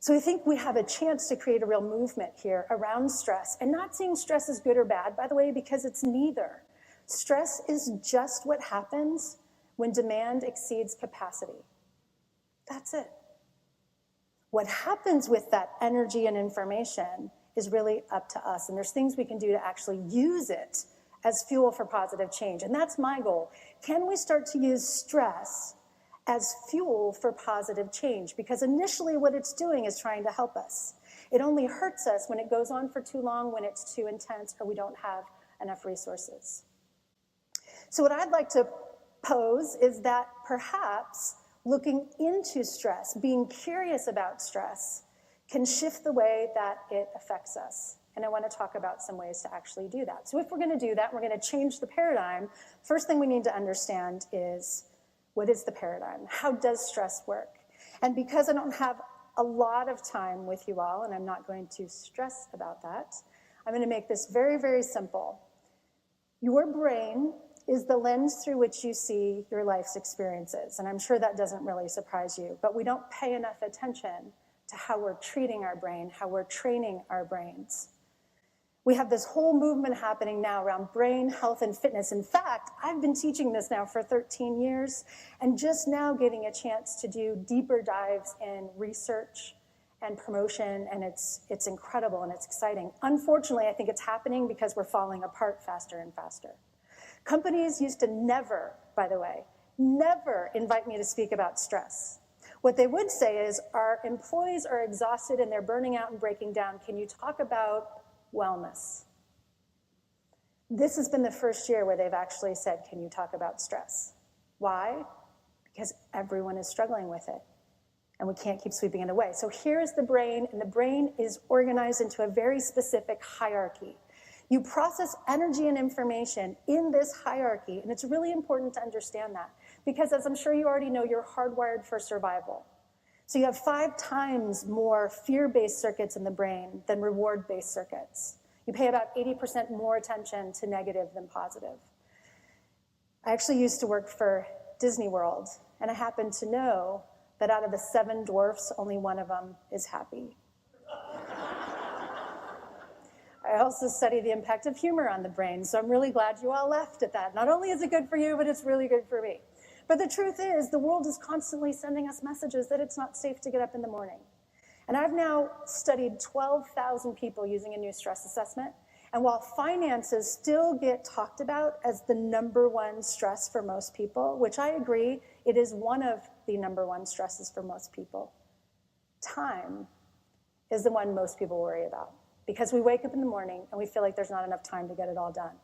So I think we have a chance to create a real movement here around stress, and not seeing stress as good or bad, by the way, because it's neither. Stress is just what happens when demand exceeds capacity. That's it. What happens with that energy and information is really up to us, and there's things we can do to actually use it as fuel for positive change, and that's my goal. Can we start to use stress as fuel for positive change? Because initially what it's doing is trying to help us. It only hurts us when it goes on for too long, when it's too intense, or we don't have enough resources. So what I'd like to pose is that perhaps looking into stress, being curious about stress, can shift the way that it affects us. And I want to talk about some ways to actually do that. So if we're going to do that, we're going to change the paradigm. First thing we need to understand is, what is the paradigm? How does stress work? And because I don't have a lot of time with you all, and I'm not going to stress about that, I'm going to make this very, very simple. Your brain is the lens through which you see your life's experiences. And I'm sure that doesn't really surprise you, but we don't pay enough attention to how we're treating our brain, how we're training our brains. We have this whole movement happening now around brain health and fitness. In fact, I've been teaching this now for 13 years and just now getting a chance to do deeper dives in research and promotion, and it's incredible and it's exciting. Unfortunately, I think it's happening because we're falling apart faster and faster. Companies used to never, by the way, never invite me to speak about stress. What they would say is, our employees are exhausted and they're burning out and breaking down. Can you talk about wellness? This has been the first year where they've actually said, can you talk about stress? Why? Because everyone is struggling with it, and we can't keep sweeping it away. So here's the brain, and the brain is organized into a very specific hierarchy. You process energy and information in this hierarchy, and it's really important to understand that, because as I'm sure you already know, you're hardwired for survival. So you have 5 times more fear-based circuits in the brain than reward-based circuits. You pay about 80% more attention to negative than positive. I actually used to work for Disney World, and I happen to know that out of the 7 dwarfs, only one of them is happy. I also study the impact of humor on the brain, so I'm really glad you all laughed at that. Not only is it good for you, but it's really good for me. But the truth is, the world is constantly sending us messages that it's not safe to get up in the morning. And I've now studied 12,000 people using a new stress assessment. And while finances still get talked about as the #1 stress for most people, which I agree, it is one of the #1 stresses for most people, time is the one most people worry about. Because we wake up in the morning and we feel like there's not enough time to get it all done.